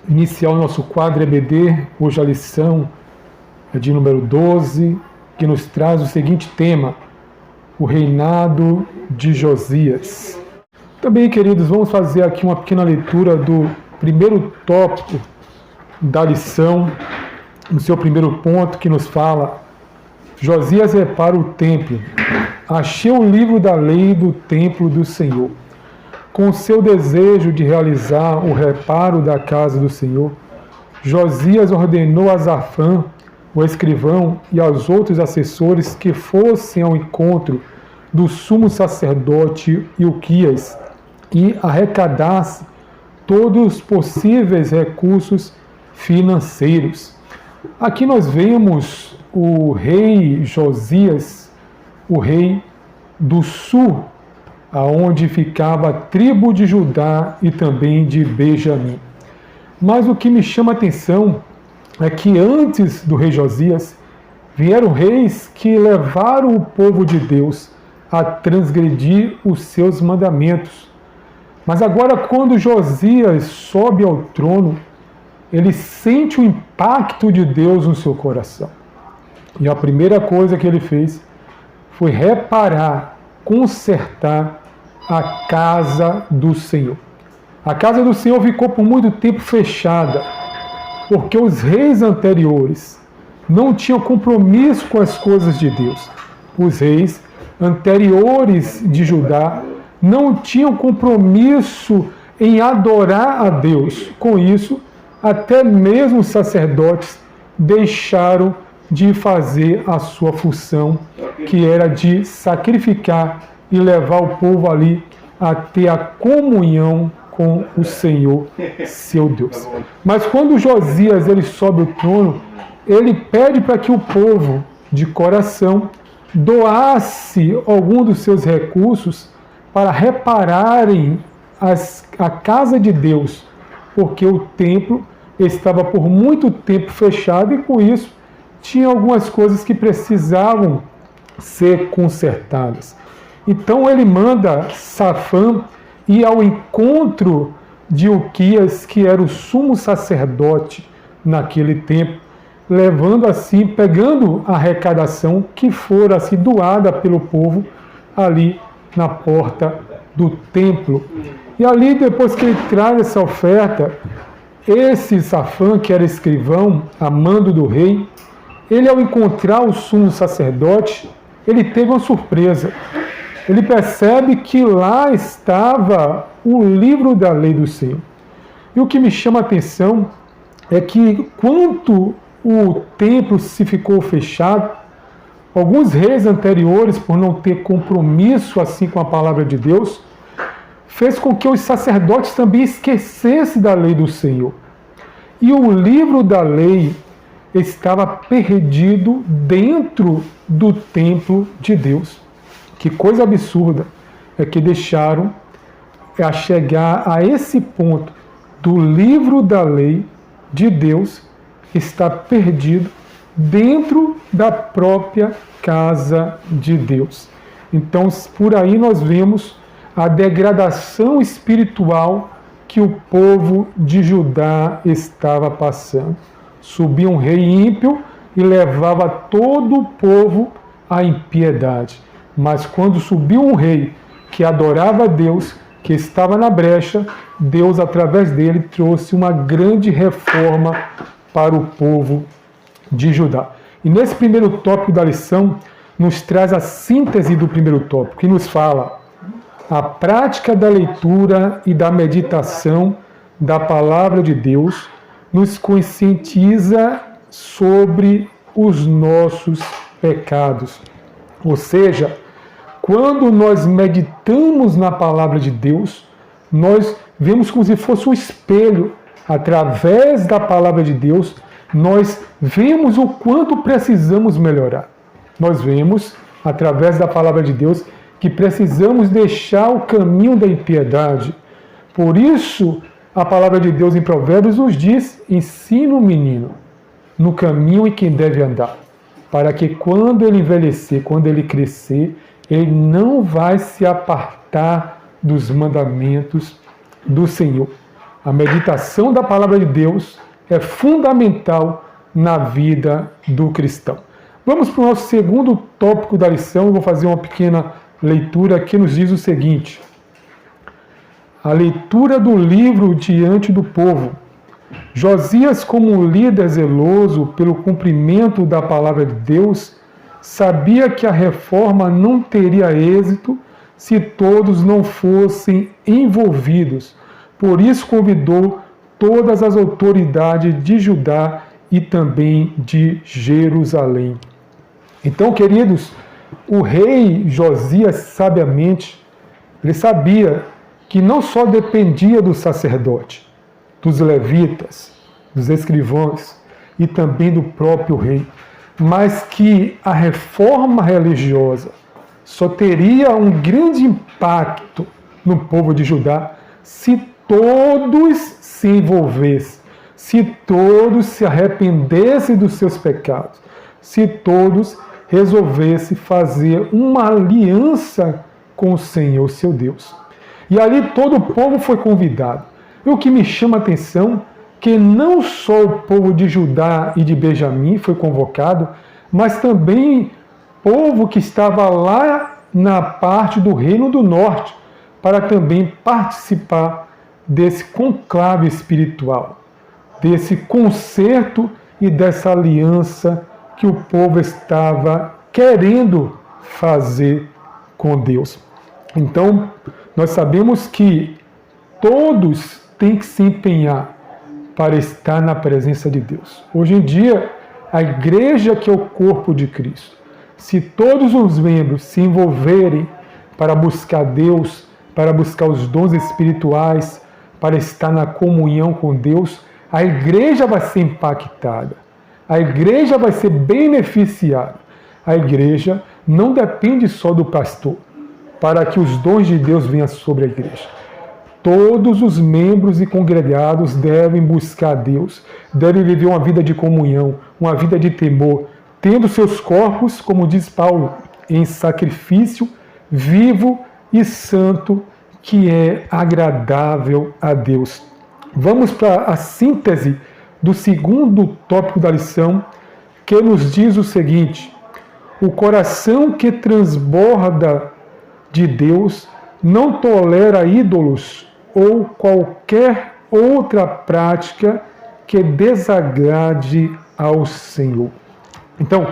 iniciar o nosso quadro EBD, hoje a lição é de número 12, que nos traz o seguinte tema: o reinado de Josias. Também, queridos, vamos fazer aqui uma pequena leitura do primeiro tópico da lição, no seu primeiro ponto, que nos fala: Josias repara o templo. Achei o livro da lei do templo do Senhor. Com seu desejo de realizar o reparo da casa do Senhor, Josias ordenou a Safã, o escrivão, e aos outros assessores que fossem ao encontro do sumo sacerdote Ilquias e arrecadasse todos os possíveis recursos financeiros. Aqui nós vemos o rei Josias, o rei do sul, aonde ficava a tribo de Judá e também de Benjamim. Mas o que me chama a atenção é que antes do rei Josias, vieram reis que levaram o povo de Deus a transgredir os seus mandamentos. Mas agora, quando Josias sobe ao trono, ele sente o impacto de Deus no seu coração. E a primeira coisa que ele fez foi reparar, consertar a casa do Senhor. A casa do Senhor ficou por muito tempo fechada, porque os reis anteriores não tinham compromisso com as coisas de Deus. Os reis anteriores de Judá não tinham compromisso em adorar a Deus. Com isso, até mesmo os sacerdotes deixaram de fazer a sua função, que era de sacrificar e levar o povo ali a ter a comunhão com o Senhor, seu Deus. Mas quando Josias ele sobe o trono, ele pede para que o povo de coração doasse algum dos seus recursos para repararem a casa de Deus, porque o templo estava por muito tempo fechado e com isso tinha algumas coisas que precisavam ser consertadas. Então ele manda Safã ir ao encontro de Ilquias, que era o sumo sacerdote naquele tempo, levando assim, pegando a arrecadação que fora assim doada pelo povo ali na porta do templo. E ali, depois que ele traz essa oferta, esse Safã, que era escrivão, a mando do rei, ele, ao encontrar o sumo sacerdote, ele teve uma surpresa. Ele percebe que lá estava o livro da lei do Senhor. E o que me chama a atenção é que, quando o templo se ficou fechado, alguns reis anteriores, por não ter compromisso assim com a palavra de Deus, fez com que os sacerdotes também esquecessem da lei do Senhor. E o livro da lei estava perdido dentro do templo de Deus. Que coisa absurda é que deixaram a chegar a esse ponto do livro da lei de Deus estar perdido dentro da própria casa de Deus. Então, por aí nós vemos a degradação espiritual que o povo de Judá estava passando. Subia um rei ímpio e levava todo o povo à impiedade. Mas quando subiu um rei que adorava a Deus, que estava na brecha, Deus, através dele, trouxe uma grande reforma para o povo de Judá. E nesse primeiro tópico da lição, nos traz a síntese do primeiro tópico, que nos fala: a prática da leitura e da meditação da palavra de Deus nos conscientiza sobre os nossos pecados. Ou seja, quando nós meditamos na palavra de Deus, nós vemos como se fosse um espelho. Através da palavra de Deus, nós vemos o quanto precisamos melhorar. Nós vemos, através da palavra de Deus, que precisamos deixar o caminho da impiedade. Por isso, a palavra de Deus em Provérbios nos diz: ensina o menino no caminho em que deve andar, para que quando ele envelhecer, quando ele crescer, ele não vai se apartar dos mandamentos do Senhor. A meditação da palavra de Deus é fundamental na vida do cristão. Vamos para o nosso segundo tópico da lição. Eu vou fazer uma pequena leitura que nos diz o seguinte: a leitura do livro diante do povo. Josias, como líder zeloso pelo cumprimento da palavra de Deus, sabia que a reforma não teria êxito se todos não fossem envolvidos. Por isso convidou todas as autoridades de Judá e também de Jerusalém. Então, queridos, o rei Josias, sabiamente, ele sabia que não só dependia do sacerdote, dos levitas, dos escrivãos e também do próprio rei, mas que a reforma religiosa só teria um grande impacto no povo de Judá se todos se envolvessem, se todos se arrependessem dos seus pecados, se todos resolvessem fazer uma aliança com o Senhor, seu Deus. E ali todo o povo foi convidado. E o que me chama a atenção é que não só o povo de Judá e de Benjamim foi convocado, mas também o povo que estava lá na parte do Reino do Norte, para também participar desse conclave espiritual, desse concerto e dessa aliança que o povo estava querendo fazer com Deus. Então, nós sabemos que todos têm que se empenhar para estar na presença de Deus. Hoje em dia, a igreja, que é o corpo de Cristo, se todos os membros se envolverem para buscar Deus, para buscar os dons espirituais, para estar na comunhão com Deus, a igreja vai ser impactada, a igreja vai ser beneficiada. A igreja não depende só do pastor para que os dons de Deus venham sobre a igreja. Todos os membros e congregados devem buscar Deus, devem viver uma vida de comunhão, uma vida de temor, tendo seus corpos, como diz Paulo, em sacrifício vivo e santo, que é agradável a Deus. Vamos para a síntese do segundo tópico da lição, que nos diz o seguinte: o coração que transborda de Deus não tolera ídolos ou qualquer outra prática que desagrade ao Senhor. Então,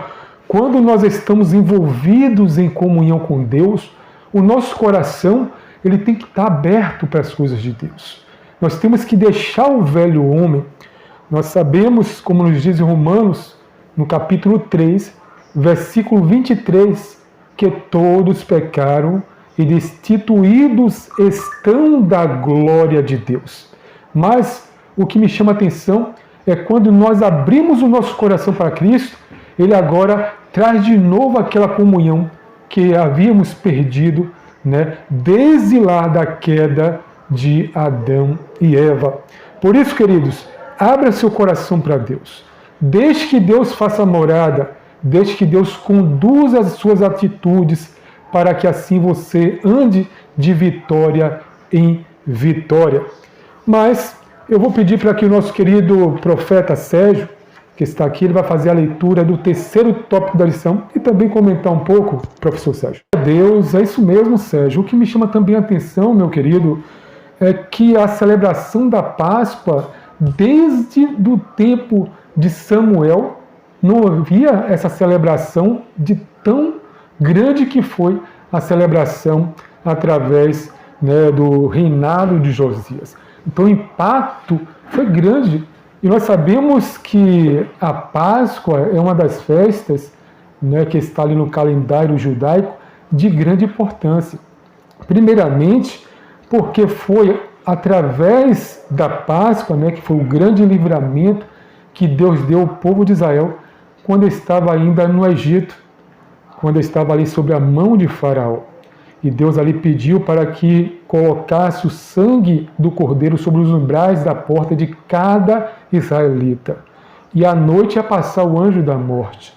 quando nós estamos envolvidos em comunhão com Deus, o nosso coração ele tem que estar aberto para as coisas de Deus. Nós temos que deixar o velho homem. Nós sabemos, como nos diz em Romanos, no capítulo 3, versículo 23, que todos pecaram e destituídos estão da glória de Deus. Mas o que me chama a atenção é quando nós abrimos o nosso coração para Cristo, Ele agora traz de novo aquela comunhão que havíamos perdido, desde lá da queda de Adão e Eva. Por isso, queridos, abra seu coração para Deus. Deixe que Deus faça morada, deixe que Deus conduza as suas atitudes, para que assim você ande de vitória em vitória. Mas eu vou pedir para que o nosso querido profeta Sérgio, que está aqui, ele vai fazer a leitura do terceiro tópico da lição e também comentar um pouco, professor Sérgio. Deus, é isso mesmo, Sérgio. O que me chama também a atenção, meu querido, é que a celebração da Páscoa, desde o tempo de Samuel, não havia essa celebração de tão grande que foi a celebração através do reinado de Josias. Então o impacto foi grande. E nós sabemos que a Páscoa é uma das festas que está ali no calendário judaico de grande importância. Primeiramente, porque foi através da Páscoa, que foi o grande livramento que Deus deu ao povo de Israel quando estava ainda no Egito, quando estava ali sob a mão de Faraó. E Deus ali pediu para que colocasse o sangue do cordeiro sobre os umbrais da porta de cada israelita. E à noite ia passar o anjo da morte.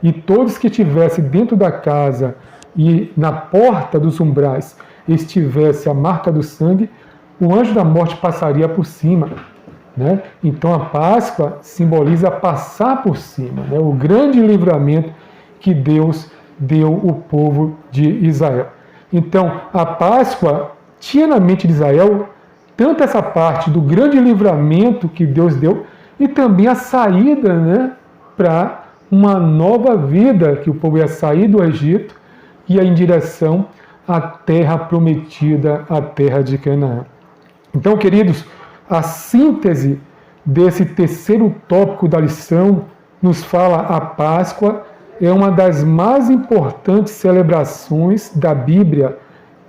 E todos que estivessem dentro da casa e na porta dos umbrais estivesse a marca do sangue, o anjo da morte passaria por cima, né? Então a Páscoa simboliza passar por cima, né? O grande livramento que Deus deu ao povo de Israel. Então a Páscoa tinha na mente de Israel tanto essa parte do grande livramento que Deus deu e também a saída, né, para uma nova vida, que o povo ia sair do Egito e ia em direção à terra prometida, a terra de Canaã. Então, queridos, a síntese desse terceiro tópico da lição nos fala: a Páscoa é uma das mais importantes celebrações da Bíblia.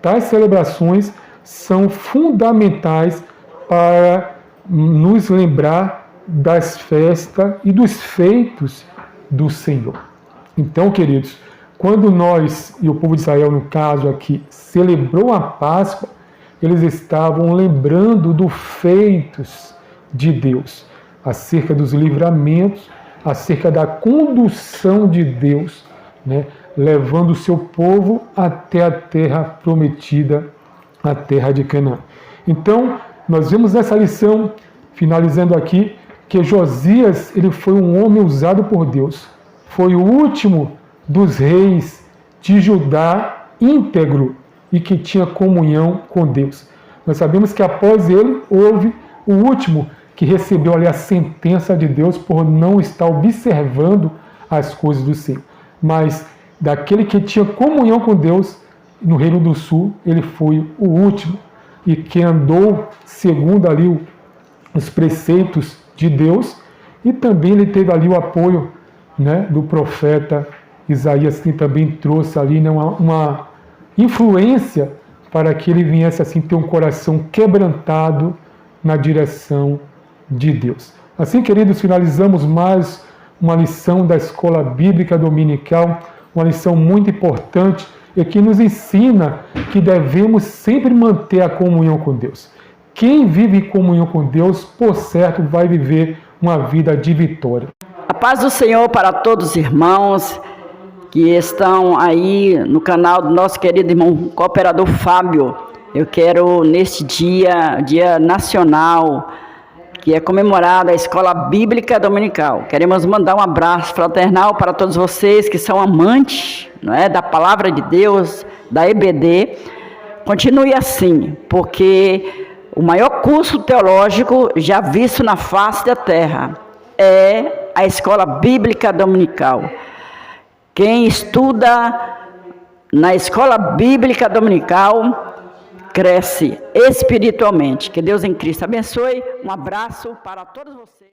Tais celebrações são fundamentais para nos lembrar das festas e dos feitos do Senhor. Então, queridos, quando nós, e o povo de Israel no caso aqui, celebrou a Páscoa, eles estavam lembrando dos feitos de Deus, acerca dos livramentos, acerca da condução de Deus, né, levando o seu povo até a terra prometida, a terra de Canaã. Então, nós vemos nessa lição, finalizando aqui, que Josias ele foi um homem usado por Deus. Foi o último dos reis de Judá íntegro e que tinha comunhão com Deus. Nós sabemos que após ele houve o último que recebeu ali a sentença de Deus por não estar observando as coisas do Senhor. Mas daquele que tinha comunhão com Deus, no Reino do Sul, ele foi o último e que andou segundo ali os preceitos de Deus, e também ele teve ali o apoio, né, do profeta Isaías, que também trouxe ali, né, uma influência para que ele viesse assim ter um coração quebrantado na direção de Deus. Assim, queridos, finalizamos mais uma lição da Escola Bíblica Dominical, uma lição muito importante e que nos ensina que devemos sempre manter a comunhão com Deus. Quem vive em comunhão com Deus, por certo, vai viver uma vida de vitória. A paz do Senhor para todos os irmãos que estão aí no canal do nosso querido irmão cooperador Fábio. Eu quero, neste dia nacional, que é comemorada a Escola Bíblica Dominical, queremos mandar um abraço fraternal para todos vocês que são amantes, não é, da Palavra de Deus, da EBD. Continue assim, porque o maior curso teológico já visto na face da terra é a Escola Bíblica Dominical. Quem estuda na Escola Bíblica Dominical cresce espiritualmente. Que Deus em Cristo abençoe. Um abraço para todos vocês.